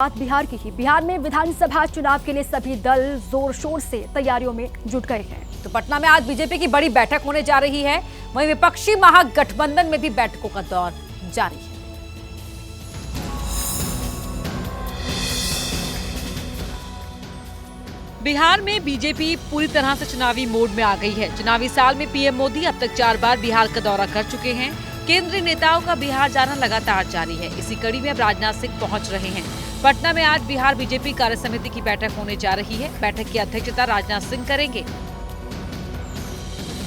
बात बिहार की ही। बिहार में विधानसभा चुनाव के लिए सभी दल जोर शोर से तैयारियों में जुट गए हैं। तो पटना में आज बीजेपी की बड़ी बैठक होने जा रही है। वहीं विपक्षी महागठबंधन में भी बैठकों का दौर जारी है। बिहार में बीजेपी पूरी तरह से चुनावी मोड में आ गई है। चुनावी साल में पीएम मोदी अब तक 4 बार बिहार का दौरा कर चुके हैं। केंद्रीय नेताओं का बिहार जाना लगातार जारी है। इसी कड़ी में अब राजनाथ सिंह पहुंच रहे हैं। पटना में आज बिहार बीजेपी कार्य समिति की बैठक होने जा रही है। बैठक की अध्यक्षता राजनाथ सिंह करेंगे।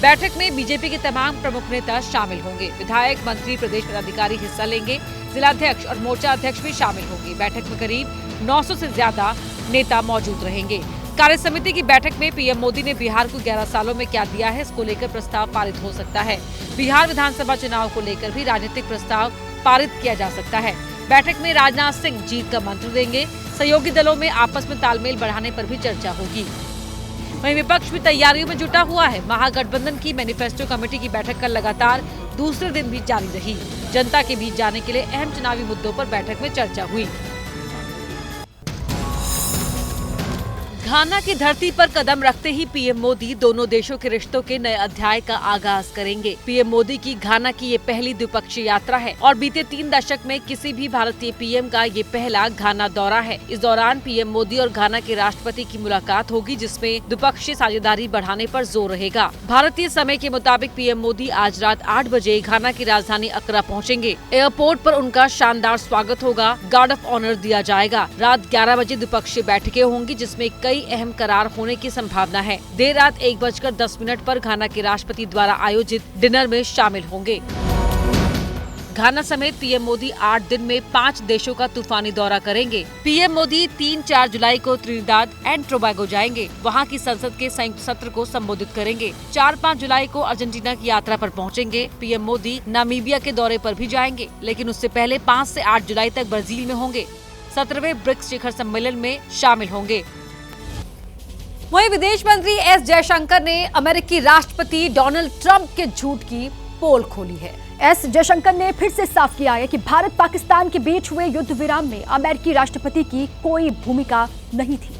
बैठक में बीजेपी के तमाम प्रमुख नेता शामिल होंगे। विधायक, मंत्री, प्रदेश पदाधिकारी हिस्सा लेंगे। जिलाध्यक्ष और मोर्चा अध्यक्ष भी शामिल होंगे। बैठक में करीब 900 से ज्यादा नेता मौजूद रहेंगे। कार्य समिति की बैठक में पीएम मोदी ने बिहार को 11 सालों में क्या दिया है, इसको लेकर प्रस्ताव पारित हो सकता है। बिहार विधानसभा चुनाव को लेकर भी राजनीतिक प्रस्ताव पारित किया जा सकता है। बैठक में राजनाथ सिंह जीत का मंत्र देंगे। सहयोगी दलों में आपस में तालमेल बढ़ाने पर भी चर्चा होगी। वहीं विपक्ष भी तैयारियों में जुटा हुआ है। महागठबंधन की मैनिफेस्टो कमेटी की बैठक कल लगातार दूसरे दिन भी जारी रही। जनता के बीच जाने के लिए अहम चुनावी मुद्दों पर बैठक में चर्चा हुई। घाना की धरती पर कदम रखते ही पीएम मोदी दोनों देशों के रिश्तों के नए अध्याय का आगाज करेंगे। पीएम मोदी की घाना की ये पहली द्विपक्षीय यात्रा है और बीते 3 दशक में किसी भी भारतीय पीएम का ये पहला घाना दौरा है। इस दौरान पीएम मोदी और घाना के राष्ट्रपति की मुलाकात होगी, जिसमें द्विपक्षीय साझेदारी बढ़ाने पर जोर रहेगा। भारतीय समय के मुताबिक पीएम मोदी आज रात 8 बजे घाना की राजधानी अक्रा पहुँचेंगे। एयरपोर्ट पर उनका शानदार स्वागत होगा। गार्ड ऑफ ऑनर दिया जाएगा। रात 11 बजे द्विपक्षीय बैठकें होंगी, जिसमें कई अहम करार होने की संभावना है। देर रात 1:10 पर घाना के राष्ट्रपति द्वारा आयोजित डिनर में शामिल होंगे। घाना समेत पीएम मोदी 8 दिन में 5 देशों का तूफानी दौरा करेंगे। पीएम मोदी 3-4 जुलाई को त्रिनिदाद एंड टोबैगो जाएंगे। वहां की संसद के संयुक्त सत्र को संबोधित करेंगे। 4-5 जुलाई को अर्जेंटीना की यात्रा पर पहुंचेंगे। पीएम मोदी नामीबिया के दौरे पर भी जाएंगे, लेकिन उससे पहले 5 से 8 जुलाई तक ब्राजील में होंगे। 17वें ब्रिक्स शिखर सम्मेलन में शामिल होंगे। वहीं विदेश मंत्री एस जयशंकर ने अमेरिकी राष्ट्रपति डोनाल्ड ट्रंप के झूठ की पोल खोली है। एस जयशंकर ने फिर से साफ किया है कि भारत पाकिस्तान के बीच हुए युद्ध विराम में अमेरिकी राष्ट्रपति की कोई भूमिका नहीं थी।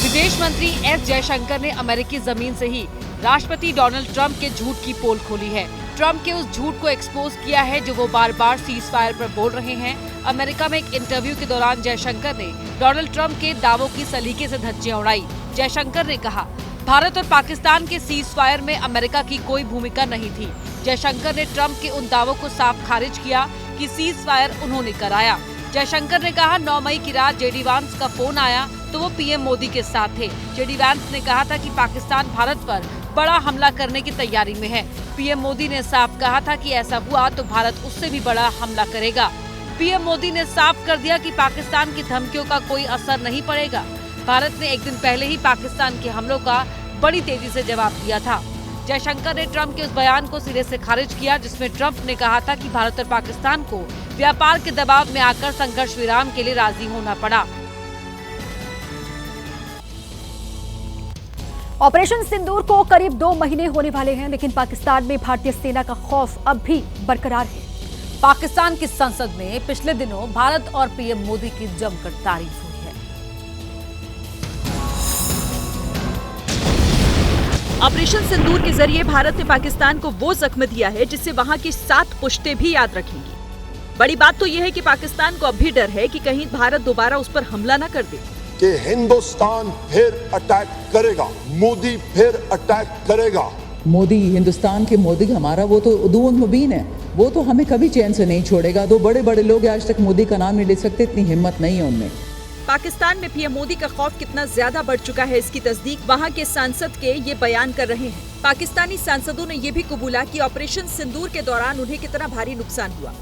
विदेश मंत्री एस जयशंकर ने अमेरिकी जमीन से ही राष्ट्रपति डोनाल्ड ट्रंप के झूठ की पोल खोली है। ट्रंप के उस झूठ को एक्सपोज किया है जो वो बार बार सीज फायर पर बोल रहे हैं। अमेरिका में एक इंटरव्यू के दौरान जयशंकर ने डोनाल्ड ट्रंप के दावों की सलीके से धज्जियां उड़ाई। जयशंकर ने कहा, भारत और पाकिस्तान के सीज फायर में अमेरिका की कोई भूमिका नहीं थी। जयशंकर ने ट्रंप के उन दावों को साफ खारिज किया कि सीज फायर उन्होंने कराया। जयशंकर ने कहा, 9 मई की रात जेडी वांस का फोन आया तो वो पीएम मोदी के साथ थे। जेडी वांस ने कहा था कि पाकिस्तान भारत पर बड़ा हमला करने की तैयारी में है। पीएम मोदी ने साफ कहा था कि ऐसा हुआ तो भारत उससे भी बड़ा हमला करेगा। पीएम मोदी ने साफ कर दिया कि पाकिस्तान की धमकियों का कोई असर नहीं पड़ेगा। भारत ने एक दिन पहले ही पाकिस्तान के हमलों का बड़ी तेजी से जवाब दिया था। जयशंकर ने ट्रंप के उस बयान को सिरे से खारिज किया, जिसमें ट्रंप ने कहा था कि भारत और पाकिस्तान को व्यापार के दबाव में आकर संघर्ष विराम के लिए राजी होना पड़ा। ऑपरेशन सिंदूर को करीब 2 महीने होने वाले हैं, लेकिन पाकिस्तान में भारतीय सेना का खौफ अब भी बरकरार है। पाकिस्तान की संसद में पिछले दिनों भारत और पीएम मोदी की जमकर तारीफ हुई है। ऑपरेशन सिंदूर के जरिए भारत ने पाकिस्तान को वो जख्म दिया है जिससे वहां की 7 पुश्तें भी याद रखेंगी। बड़ी बात तो यह है कि पाकिस्तान को अब भी डर है कि कहीं भारत दोबारा उस पर हमला न कर दे कि हिंदुस्तान फिर अटैक करेगा, मोदी फिर अटैक करेगा। मोदी हिंदुस्तान के मोदी हमारा वो तो उदून मुबीन है, वो तो हमें कभी चैन से नहीं छोड़ेगा। 2 बड़े बड़े लोग आज तक मोदी का नाम नहीं ले सकते, इतनी हिम्मत नहीं है उनमें। पाकिस्तान में पीएम मोदी का खौफ कितना ज्यादा बढ़ चुका है, इसकी तस्दीक वहां के सांसद के ये बयान कर रहे हैं। पाकिस्तानी सांसदों ने ये भी कबूला कि ऑपरेशन सिंदूर के दौरान उन्हें कितना भारी नुकसान हुआ।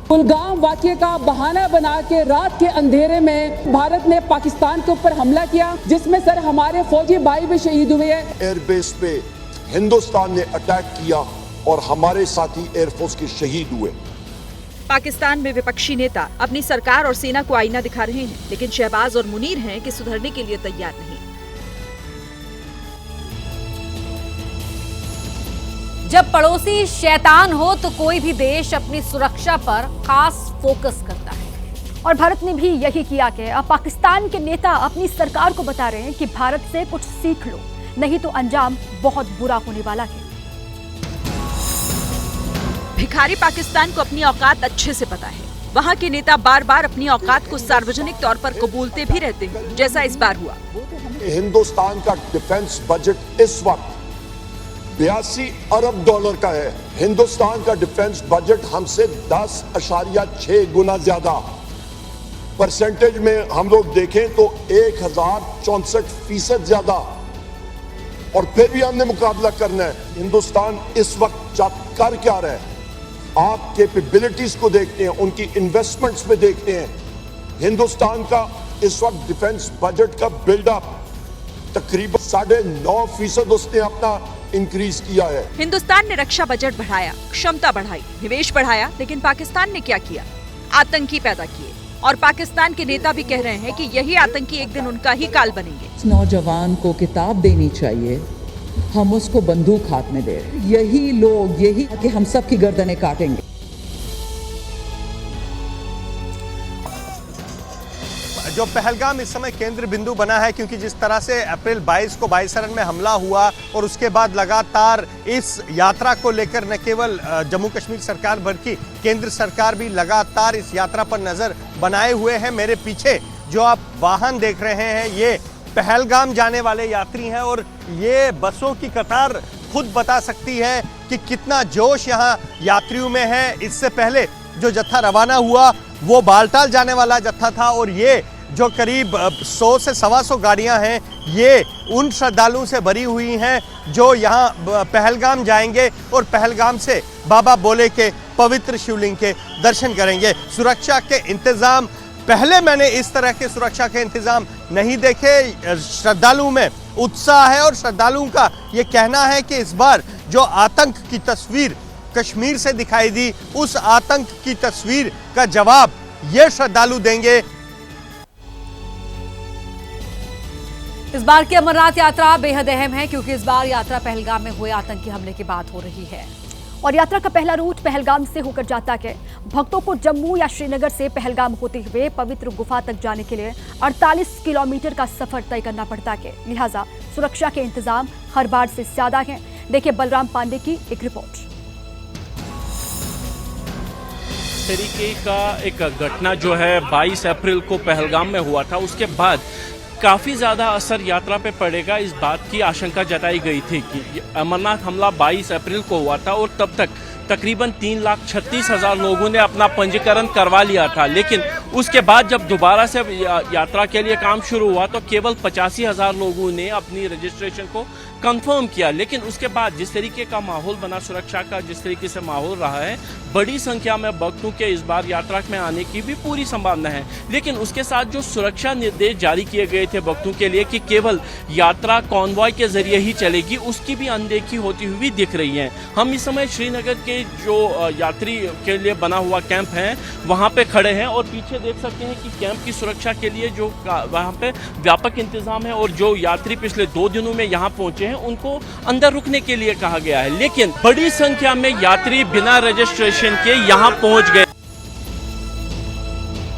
कुलगाम वाक़ये का बहाना बना के रात के अंधेरे में भारत ने पाकिस्तान के ऊपर हमला किया, जिसमें सर हमारे फौजी भाई भी शहीद हुए हैं। एयरबेस पे हिंदुस्तान ने अटैक किया और हमारे साथी एयरफोर्स के शहीद हुए। पाकिस्तान में विपक्षी नेता अपनी सरकार और सेना को आईना दिखा रहे हैं, लेकिन शहबाज और मुनीर हैं कि सुधरने के लिए तैयार नहीं। जब पड़ोसी शैतान हो तो कोई भी देश अपनी सुरक्षा पर खास फोकस करता है। और भारत ने भी यही किया कि अब पाकिस्तान के नेता अपनी सरकार को बता रहे हैं कि भारत से कुछ सीख लो, नहीं तो अंजाम बहुत बुरा होने वाला है। भिखारी पाकिस्तान को अपनी औकात अच्छे से पता है। वहाँ के नेता बार बार अपनी औकात को सार्वजनिक तौर पर कबूलते भी रहते हैं, जैसा इस बार हुआ। हिंदुस्तान का डिफेंस बजट इस वक्त 82 अरब डॉलर का है। हिंदुस्तान का डिफेंस बजट हमसे 10.6 गुना ज्यादा। परसेंटेज में हम लोग देखें तो 1064% ज्यादा, और फिर भी हमने मुकाबला करना है। हिंदुस्तान इस वक्त कर क्या रहा है, आप कैपेबिलिटीज को देखते हैं, उनकी इन्वेस्टमेंट्स पे देखते हैं। हिंदुस्तान का इस वक्त डिफेंस बजट का बिल्डअप तकरीबन 9.5% उसने अपना इंक्रीज किया है। हिंदुस्तान ने रक्षा बजट बढ़ाया, क्षमता बढ़ाई, निवेश बढ़ाया, लेकिन पाकिस्तान ने क्या किया? आतंकी पैदा किए। और पाकिस्तान के नेता भी कह रहे हैं कि यही आतंकी एक दिन उनका ही काल बनेंगे। इस नौजवान को किताब देनी चाहिए, हम उसको बंदूक हाथ में दे रहे हैं। यही लोग यही कि हम सब की गर्दनें काटेंगे। जो पहलगाम इस समय केंद्र बिंदु बना है, क्योंकि जिस तरह से अप्रैल 22 को बाईसरन में हमला हुआ और उसके बाद लगातार इस यात्रा को लेकर न केवल जम्मू कश्मीर सरकार बल्कि केंद्र सरकार भी लगातार इस यात्रा पर नजर बनाए हुए हैं। मेरे पीछे जो आप वाहन देख रहे हैं ये पहलगाम जाने वाले यात्री हैं और ये बसों की कतार खुद बता सकती है कि कितना जोश यहाँ यात्रियों में है। इससे पहले जो जत्था रवाना हुआ वो बालटाल जाने वाला जत्था था और ये जो करीब 100 से 125 गाड़ियां हैं ये उन श्रद्धालुओं से भरी हुई हैं जो यहाँ पहलगाम जाएंगे और पहलगाम से बाबा बोले के पवित्र शिवलिंग के दर्शन करेंगे। सुरक्षा के इंतजाम, पहले मैंने इस तरह के सुरक्षा के इंतजाम नहीं देखे। श्रद्धालुओं में उत्साह है और श्रद्धालुओं का ये कहना है कि इस बार जो आतंक की तस्वीर कश्मीर से दिखाई दी, उस आतंक की तस्वीर का जवाब ये श्रद्धालु देंगे। इस बार की अमरनाथ यात्रा बेहद अहम है क्योंकि इस बार यात्रा पहलगाम में हुए आतंकी हमले की बात हो रही है। और यात्रा का पहला रूट पहलगाम से होकर जाता है। भक्तों को जम्मू या श्रीनगर से पहलगाम होते हुए पवित्र गुफा तक जाने के लिए 48 किलोमीटर का सफर तय करना पड़ता है। लिहाजा सुरक्षा के इंतजाम हर बार से ज्यादा हैं। देखिए बलराम पांडे की एक रिपोर्ट। तरीके का एक घटना जो है 22 अप्रैल को पहलगाम में हुआ था, उसके बाद काफ़ी ज़्यादा असर यात्रा पे पड़ेगा इस बात की आशंका जताई गई थी कि अमरनाथ हमला 22 अप्रैल को हुआ था और तब तक तकरीबन 3,36,000 लोगों ने अपना पंजीकरण करवा लिया था। लेकिन उसके बाद जब दोबारा से यात्रा के लिए काम शुरू हुआ तो केवल 85,000 लोगों ने अपनी रजिस्ट्रेशन को कंफर्म किया। लेकिन उसके बाद जिस तरीके का माहौल बना, सुरक्षा का जिस तरीके से माहौल रहा है, बड़ी संख्या में भक्तों के इस बार यात्रा में आने की भी पूरी संभावना है। लेकिन उसके साथ जो सुरक्षा निर्देश जारी किए गए थे भक्तों के लिए कि केवल यात्रा कॉन्वॉय के जरिए ही चलेगी, उसकी भी अनदेखी होती हुई दिख रही है। हम इस समय श्रीनगर के जो यात्री के लिए बना हुआ कैंप है वहाँ पे खड़े हैं और पीछे देख सकते हैं कि कैंप की सुरक्षा के लिए जो वहाँ पे व्यापक इंतजाम है और जो यात्री पिछले 2 दिनों में यहाँ पहुंचे हैं उनको अंदर रुकने के लिए कहा गया है। लेकिन बड़ी संख्या में यात्री बिना रजिस्ट्रेशन के यहाँ पहुंच गए।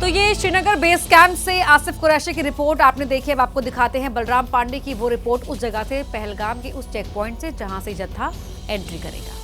तो ये श्रीनगर बेस कैंप से आसिफ कुरैशी की रिपोर्ट आपने देखी। अब आपको दिखाते हैं बलराम पांडे की वो रिपोर्ट उस जगह से, पहलगाम के उस चेक पॉइंट से जहां से जत्था एंट्री करेगा।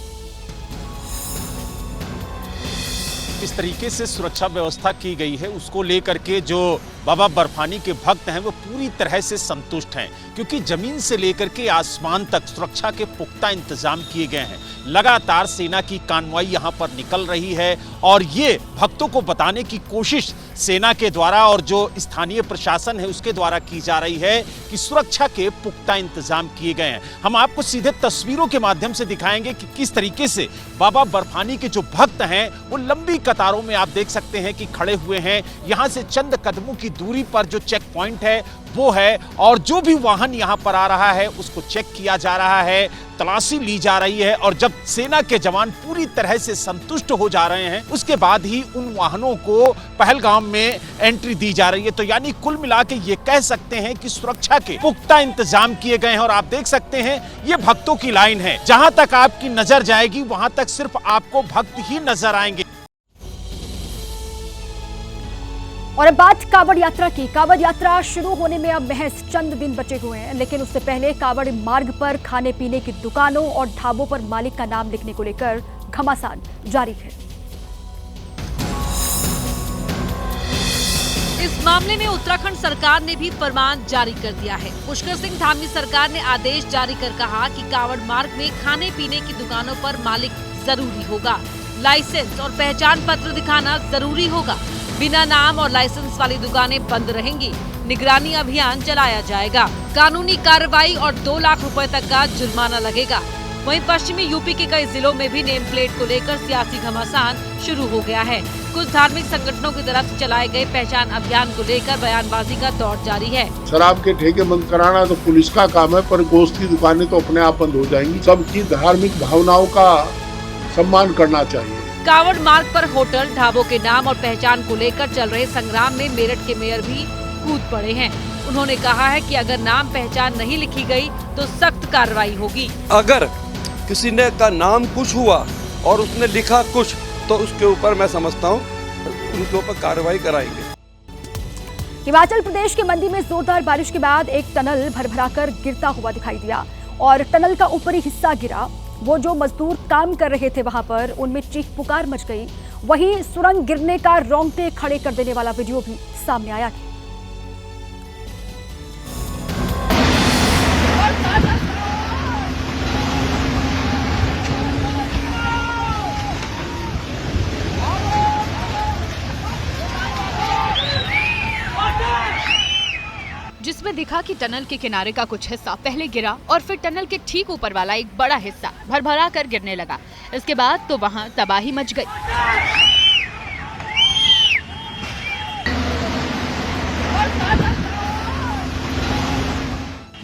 इस तरीके से सुरक्षा व्यवस्था की गई है उसको लेकर के जो बाबा बर्फानी के भक्त हैं वो पूरी तरह से संतुष्ट हैं, क्योंकि जमीन से लेकर के आसमान तक सुरक्षा के पुख्ता इंतजाम किए गए हैं। लगातार सेना की कानवाई यहाँ पर निकल रही है और ये भक्तों को बताने की कोशिश सेना के द्वारा और जो स्थानीय प्रशासन है उसके द्वारा की जा रही है कि सुरक्षा के पुख्ता इंतजाम किए गए हैं। हम आपको सीधे तस्वीरों के माध्यम से दिखाएंगे कि किस तरीके से बाबा बर्फानी के जो भक्त हैं वो लंबी कतारों में आप देख सकते हैं कि खड़े हुए हैं। यहाँ से चंद कदमों की की दूरी पर जो चेक पॉइंट है वो है, और जो भी वाहन यहाँ पर आ रहा है उसको चेक किया जा रहा है, तलाशी ली जा रही है, और जब सेना के जवान पूरी तरह से संतुष्ट हो जा रहे हैं उसके बाद ही उन वाहनों को पहलगाम में एंट्री दी जा रही है। तो यानी कुल मिला के ये कह सकते हैं कि सुरक्षा के पुख्ता इंतजाम किए गए हैं। और आप देख सकते हैं ये भक्तों की लाइन है, जहां तक आपकी नजर जाएगी वहां तक सिर्फ आपको भक्त ही नजर आएंगे। और अब बात कांवड़ यात्रा की। कांवड़ यात्रा शुरू होने में अब महज चंद दिन बचे हुए हैं, लेकिन उससे पहले कांवड़ मार्ग पर खाने पीने की दुकानों और ढाबों पर मालिक का नाम लिखने को लेकर घमासान जारी है। इस मामले में उत्तराखंड सरकार ने भी फरमान जारी कर दिया है। पुष्कर सिंह धामी सरकार ने आदेश जारी कर कहा कि कांवड़ मार्ग में खाने पीने की दुकानों पर मालिक जरूरी होगा, लाइसेंस और पहचान पत्र दिखाना जरूरी होगा। बिना नाम और लाइसेंस वाली दुकानें बंद रहेंगी। निगरानी अभियान चलाया जाएगा। कानूनी कार्रवाई और 2 लाख रुपए तक का जुर्माना लगेगा। वहीं पश्चिमी यूपी के कई जिलों में भी नेम प्लेट को लेकर सियासी घमासान शुरू हो गया है। कुछ धार्मिक संगठनों की तरफ से चलाए गए पहचान अभियान को लेकर बयानबाजी का दौर जारी है। शराब के ठेके बंद कराना तो पुलिस का काम है, पर गोश्त की दुकानें तो अपने आप बंद हो जाएंगी। सबकी धार्मिक भावनाओं का सम्मान करना चाहिए। कांवड़ मार्ग पर होटल ढाबों के नाम और पहचान को लेकर चल रहे संग्राम में मेरठ के मेयर भी कूद पड़े हैं। उन्होंने कहा है कि अगर नाम पहचान नहीं लिखी गई तो सख्त कार्रवाई होगी। अगर किसी ने का नाम कुछ हुआ और उसने लिखा कुछ, तो उसके ऊपर मैं समझता हूँ उनके ऊपर कार्रवाई कराएंगे। हिमाचल प्रदेश के मंडी में जोरदार बारिश के बाद एक टनल भरभराकर गिरता हुआ दिखाई दिया और टनल का ऊपरी हिस्सा गिरा। वो जो मजदूर काम कर रहे थे वहां पर उनमें चीख पुकार मच गई। वहीं सुरंग गिरने का रोंगटे खड़े कर देने वाला वीडियो भी सामने आया है। जिसमें दिखा कि टनल के किनारे का कुछ हिस्सा पहले गिरा और फिर टनल के ठीक ऊपर वाला एक बड़ा हिस्सा भरभरा कर गिरने लगा। इसके बाद तो वहां तबाही मच गई।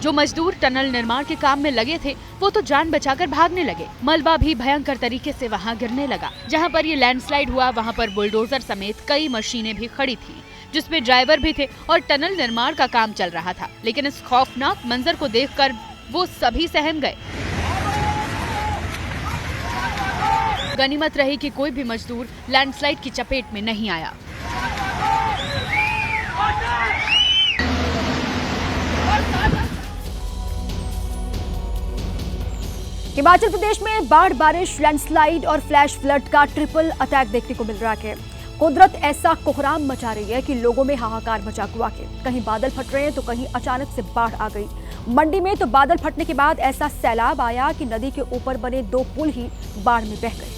जो मजदूर टनल निर्माण के काम में लगे थे वो तो जान बचाकर भागने लगे। मलबा भी भयंकर तरीके से वहां गिरने लगा। जहां पर ये लैंडस्लाइड हुआ वहां पर बुलडोजर समेत कई मशीनें भी खड़ी थी, जिसमें ड्राइवर भी थे और टनल निर्माण का काम चल रहा था। लेकिन इस खौफनाक मंजर को देखकर वो सभी सहम गए। गनीमत रही कि कोई भी मजदूर लैंडस्लाइड की चपेट में नहीं आया। हिमाचल प्रदेश में बाढ़, बारिश, लैंडस्लाइड और फ्लैश फ्लड का ट्रिपल अटैक देखने को मिल रहा है। कुदरत ऐसा कोहराम मचा रही है कि लोगों में हाहाकार मचा हुआ है। कहीं बादल फट रहे हैं तो कहीं अचानक से बाढ़ आ गई। मंडी में तो बादल फटने के बाद ऐसा सैलाब आया कि नदी के ऊपर बने 2 पुल ही बाढ़ में बह गए।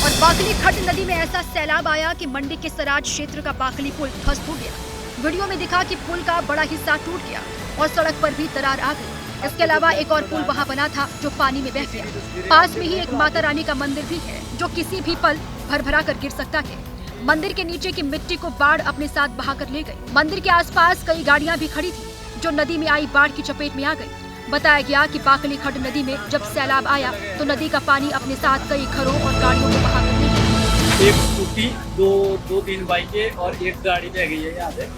और बाकली खड्ड नदी में ऐसा सैलाब आया कि मंडी के सराज क्षेत्र का बाकली पुल ध्वस्त हो गया। वीडियो में दिखा कि पुल का बड़ा हिस्सा टूट गया और सड़क पर भी दरार आ गई। इसके अलावा एक और पुल वहां बना था जो पानी में बह गया। पास में ही एक माता रानी का मंदिर भी है जो किसी भी पल भरभरा कर गिर सकता है। मंदिर के नीचे की मिट्टी को बाढ़ अपने साथ बहाकर ले गई। मंदिर के आसपास कई गाड़ियां भी खड़ी थी जो नदी में आई बाढ़ की चपेट में आ गई। बताया गया कि बाकली खड्ड नदी में जब सैलाब आया तो नदी का पानी अपने साथ कई घरों और गाड़ियों को बहाकर ले गया। एक स्कूटी, दो 3 बाइकें और एक गाड़ी बह गई है यहाँ से।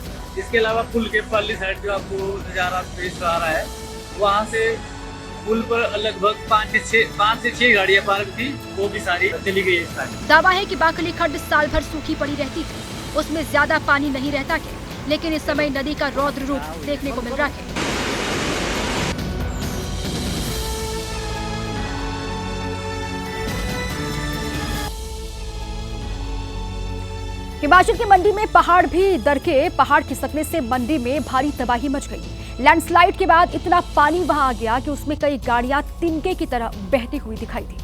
इसके अलावा पुल के परली साइड जो आपको नजारा पेश आ रहा है, वहाँ से पुल पर लगभग 5 से 6 गाड़ियाँ पार्क थी, वो भी सारी चली गई है। दावा है कि बाकली खड्ड साल भर सूखी पड़ी रहती थी, उसमें ज्यादा पानी नहीं रहता है, लेकिन इस समय नदी का रौद्र रूप देखने को मिल रहा है। हिमाचल की मंडी में पहाड़ भी दरके। पहाड़ खिसकने से मंडी में भारी तबाही मच गई। लैंडस्लाइड के बाद इतना पानी वहां आ गया कि उसमें कई गाड़ियां तिनके की तरह बहती हुई दिखाई दी,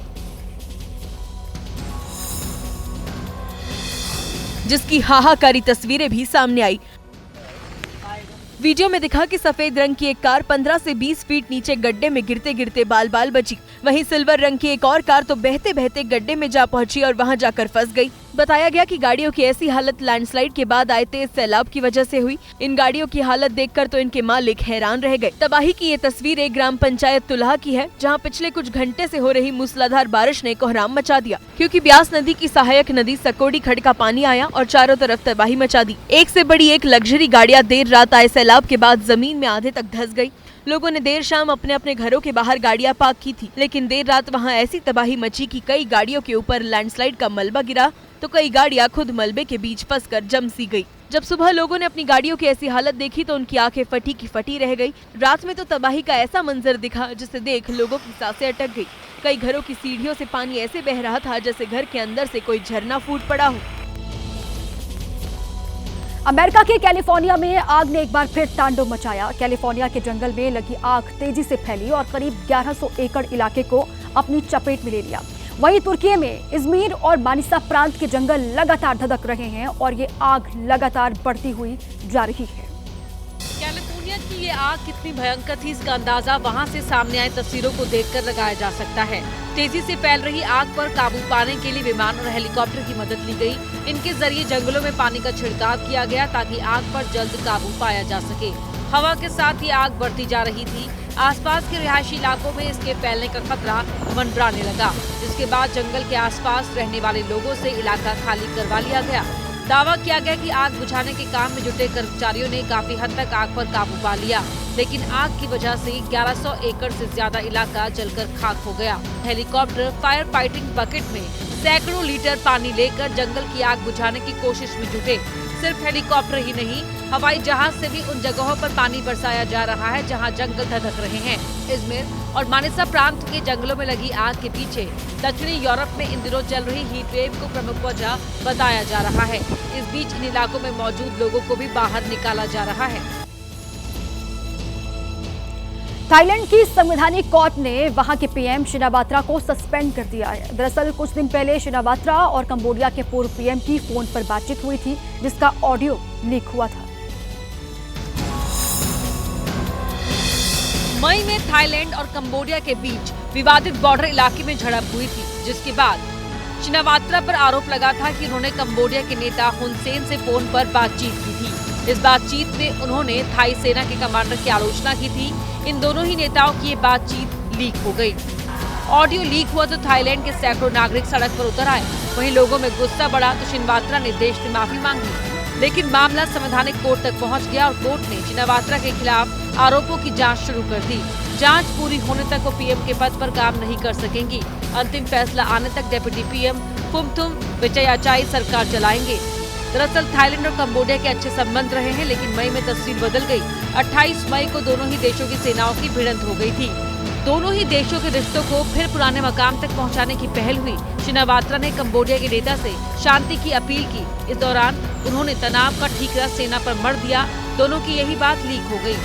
जिसकी हाहाकारी तस्वीरें भी सामने आई। वीडियो में दिखा कि सफेद रंग की एक कार 15 से 20 फीट नीचे गड्ढे में गिरते गिरते बाल बाल बची। वहीं सिल्वर रंग की एक और कार तो बहते बहते गड्ढे में जा पहुंची और वहां जाकर फंस गई। बताया गया कि गाड़ियों की ऐसी हालत लैंडस्लाइड के बाद आए तेज सैलाब की वजह से हुई। इन गाड़ियों की हालत देखकर तो इनके मालिक हैरान रह गए। तबाही की ये तस्वीर एक ग्राम पंचायत तुलहा की है, जहां पिछले कुछ घंटे से हो रही मूसलाधार बारिश ने कोहराम मचा दिया, क्योंकि ब्यास नदी की सहायक नदी सकोड़ी खड्ड का पानी आया और चारों तरफ तबाही मचा दी। एक से बड़ी एक लग्जरी गाड़ियां देर रात आए सैलाब के बाद जमीन में आधे तक धंस गयी। लोगों ने देर शाम अपने अपने घरों के बाहर गाड़ियां पार्क की थी, लेकिन देर रात वहां ऐसी तबाही मची कि कई गाड़ियों के ऊपर लैंडस्लाइड का मलबा गिरा तो कई गाड़ियां खुद मलबे के बीच फंसकर जम सी गई। जब सुबह लोगों ने अपनी गाड़ियों की ऐसी हालत देखी तो उनकी आंखें फटी की फटी रह गई। रात में तो तबाही का ऐसा मंजर दिखा जिसे देख लोगों की सांसें अटक गई। कई घरों की सीढ़ियों से पानी ऐसे बह रहा था जैसे घर के अंदर से कोई झरना फूट पड़ा हो। अमेरिका के कैलिफोर्निया में आग ने एक बार फिर तांडव मचाया। कैलिफोर्निया के जंगल में लगी आग तेजी से फैली और करीब 1100 एकड़ इलाके को अपनी चपेट में ले लिया। वहीं तुर्की में इजमीर और मानिसा प्रांत के जंगल लगातार धधक रहे हैं और ये आग लगातार बढ़ती हुई जा रही है। कैलिफोर्निया की ये आग कितनी भयंकर थी, इसका अंदाजा वहां से सामने आई तस्वीरों को देखकर लगाया जा सकता है। तेजी से फैल रही आग पर काबू पाने के लिए विमान और हेलीकॉप्टर की मदद ली गई। इनके जरिए जंगलों में पानी का छिड़काव किया गया ताकि आग पर जल्द काबू पाया जा सके। हवा के साथ ही आग बढ़ती जा रही थी। आसपास के रिहायशी इलाकों में इसके फैलने का खतरा मंडराने लगा, जिसके बाद जंगल के आसपास रहने वाले लोगों से इलाका खाली करवा लिया गया। दावा किया गया कि आग बुझाने के काम में जुटे कर्मचारियों ने काफी हद तक आग पर काबू पा लिया, लेकिन आग की वजह से 1100 एकड़ से ज्यादा इलाका जलकर खाक हो गया। हेलीकॉप्टर फायर फाइटिंग बकेट में सैकड़ों लीटर पानी लेकर जंगल की आग बुझाने की कोशिश में जुटे। सिर्फ हेलीकॉप्टर ही नहीं, हवाई जहाज से भी उन जगहों पर पानी बरसाया जा रहा है जहां जंगल धधक रहे हैं। इजमिर और मानिसा प्रांत के जंगलों में लगी आग के पीछे दक्षिणी यूरोप में इन दिनों चल रही हीट वेव को प्रमुख वजह बताया जा रहा है। इस बीच इन इलाकों में मौजूद लोगों को भी बाहर निकाला जा रहा है। थाईलैंड की संवैधानिक कोर्ट ने वहां के पीएम शिनावात्रा को सस्पेंड कर दिया है। दरअसल कुछ दिन पहले शिनावात्रा और कंबोडिया के पूर्व पीएम की फोन पर बातचीत हुई थी, जिसका ऑडियो लीक हुआ था। मई में थाईलैंड और कंबोडिया के बीच विवादित बॉर्डर इलाके में झड़प हुई थी, जिसके बाद शिनावात्रा पर आरोप लगा था कि उन्होंने कंबोडिया के नेता हुन सेन से फोन पर बातचीत की थी। इस बातचीत में उन्होंने थाई सेना के कमांडर की आलोचना की थी। इन दोनों ही नेताओं की ये बातचीत लीक हो गई। ऑडियो लीक हुआ तो थाईलैंड के सैकड़ों नागरिक सड़क पर उतर आए। वहीं लोगों में गुस्सा बढ़ा तो शिनावात्रा ने देश से माफी मांगी, लेकिन मामला संवैधानिक कोर्ट तक पहुंच गया और कोर्ट ने शिनावात्रा के खिलाफ आरोपों की जांच शुरू कर दी। जांच पूरी होने तक वो पीएम के पद पर काम नहीं कर सकेंगी। अंतिम फैसला आने तक डिप्टी पीएम फुमथुम विचयाचाई सरकार चलाएंगे। दरअसल थाईलैंड और कंबोडिया के अच्छे संबंध रहे हैं, लेकिन मई में तस्वीर बदल गई। 28 मई को दोनों ही देशों की सेनाओं की भिड़ंत हो गई थी। दोनों ही देशों के रिश्तों को फिर पुराने मकाम तक पहुंचाने की पहल हुई। शिनावात्रा ने कंबोडिया के नेता से शांति की अपील की। इस दौरान उन्होंने तनाव का ठीकरा सेना पर मढ़ दिया। दोनों की यही बात लीक हो गई।